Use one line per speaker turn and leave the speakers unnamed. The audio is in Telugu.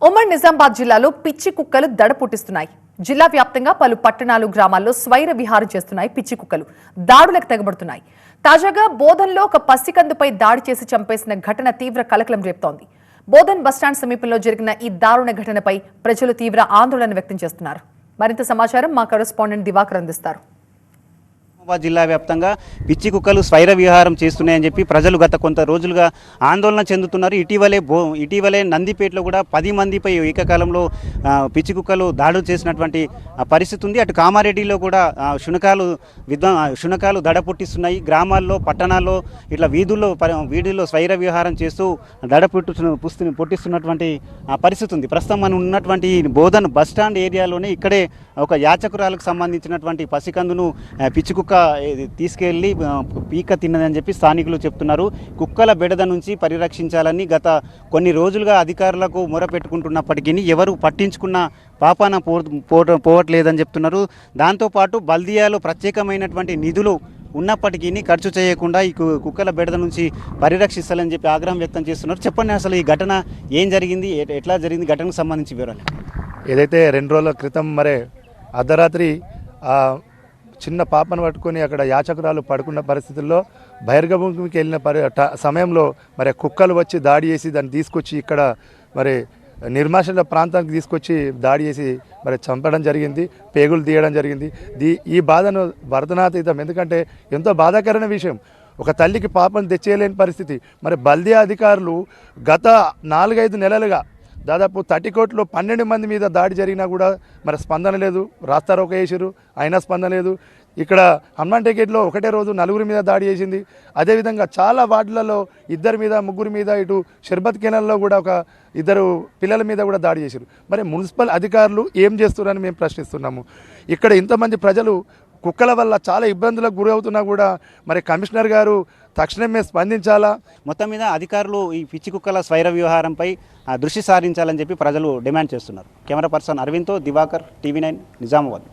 ఉమ్మడి నిజామాబాద్ జిల్లాలో పిచ్చి కుక్కలు దడ పుట్టిస్తున్నాయి. జిల్లా వ్యాప్తంగా పలు పట్టణాలు, గ్రామాల్లో స్వైర విహారం చేస్తున్నాయి పిచ్చి కుక్కలు. దాడులకు తెగబడుతున్నాయి. తాజాగా బోధన్లో ఒక పసికందుపై దాడి చేసి చంపేసిన ఘటన తీవ్ర కలకలం రేపుతోంది. బోధన్ బస్టాండ్ సమీపంలో జరిగిన ఈ దారుణ ఘటనపై ప్రజలు తీవ్ర ఆందోళన వ్యక్తం చేస్తున్నారు. మరింత సమాచారం మా కరెస్పాండెంట్ దివాకర్ అందిస్తారు.
జిల్లా వ్యాప్తంగా పిచ్చి కుక్కలు స్వైర విహారం చేస్తున్నాయని చెప్పి ప్రజలు గత కొంత రోజులుగా ఆందోళన చెందుతున్నారు. ఇటీవలే నందిపేటలో కూడా 10 మందిపై ఏకకాలంలో పిచ్చి కుక్కలు దాడులు చేసినటువంటి పరిస్థితి ఉంది. అటు కామారెడ్డిలో కూడా శునకాలు దడ పుట్టిస్తున్నాయి. గ్రామాల్లో, పట్టణాల్లో ఇట్లా వీధుల్లో స్వైర విహారం చేస్తూ దడ పుట్టిస్తున్నటువంటి పరిస్థితి ఉంది. ప్రస్తుతం మనం ఉన్నటువంటి బోధన్ బస్టాండ్ ఏరియాలోనే ఇక్కడే ఒక యాచకురాలకు సంబంధించినటువంటి పసికందును పిచ్చి కుక్క తీసుకెళ్లి పీక తిన్నదని చెప్పి స్థానికులు చెప్తున్నారు. కుక్కల బెడద నుంచి పరిరక్షించాలని గత కొన్ని రోజులుగా అధికారులకు మొరపెట్టుకుంటున్నప్పటికీ ఎవరు పట్టించుకున్న పాపాన పోవట్లేదని చెప్తున్నారు. దాంతోపాటు బల్దియాలో ప్రత్యేకమైనటువంటి నిధులు ఉన్నప్పటికీ ఖర్చు చేయకుండా ఈ కుక్కల బెడద నుంచి పరిరక్షిస్తాలని చెప్పి ఆగ్రహం వ్యక్తం చేస్తున్నారు. చెప్పండి, అసలు ఈ ఘటన ఏం జరిగింది, ఎట్లా జరిగింది, ఘటనకు సంబంధించి వివరాలు.
ఏదైతే 2 రోజుల క్రితం అర్ధరాత్రి చిన్న పాపను పట్టుకొని అక్కడ యాచకురాలు పడుకున్న పరిస్థితుల్లో బహిర్గభూమికి వెళ్ళిన సమయంలో కుక్కలు వచ్చి దాడి చేసి దాన్ని తీసుకొచ్చి ఇక్కడ నిర్మానుష్య ప్రాంతానికి తీసుకొచ్చి దాడి చేసి చంపడం జరిగింది, పేగులు తీయడం జరిగింది. ఈ బాధను భరతనాతీతం, ఎందుకంటే ఎంతో బాధాకరమైన విషయం. ఒక తల్లికి పాపను తెచ్చేయలేని పరిస్థితి. బల్దియా అధికారులు గత 4-5 నెలలుగా దాదాపు 30 కోట్లు 12 మంది మీద దాడి జరిగినా కూడా స్పందన లేదు. రాస్తారోక వేసారు, అయినా స్పందన లేదు. ఇక్కడ హనుమాన్ టికెట్లో ఒకటే రోజు 4 మీద దాడి చేసింది. అదేవిధంగా చాలా వార్డులలో 2 మీద 3 మీద, ఇటు షర్బత్ కెనాల్లో కూడా ఒక 2 పిల్లల మీద కూడా దాడి చేశారు. మున్సిపల్ అధికారులు ఏం చేస్తున్నారని మేము ప్రశ్నిస్తున్నాము. ఇక్కడ ఇంతమంది ప్రజలు కుక్కల వల్ల చాలా ఇబ్బందులకు గురవుతున్నా కూడా కమిషనర్ గారు తక్షణమే స్పందించాలా.
మొత్తం మీద అధికారులు ఈ పిచ్చి కుక్కల స్వైర వ్యవహారంపై దృష్టి సారించాలని చెప్పి ప్రజలు డిమాండ్ చేస్తున్నారు. కెమెరా పర్సన్ అరవింద్తో దివాకర్, TV9 నిజామాబాద్.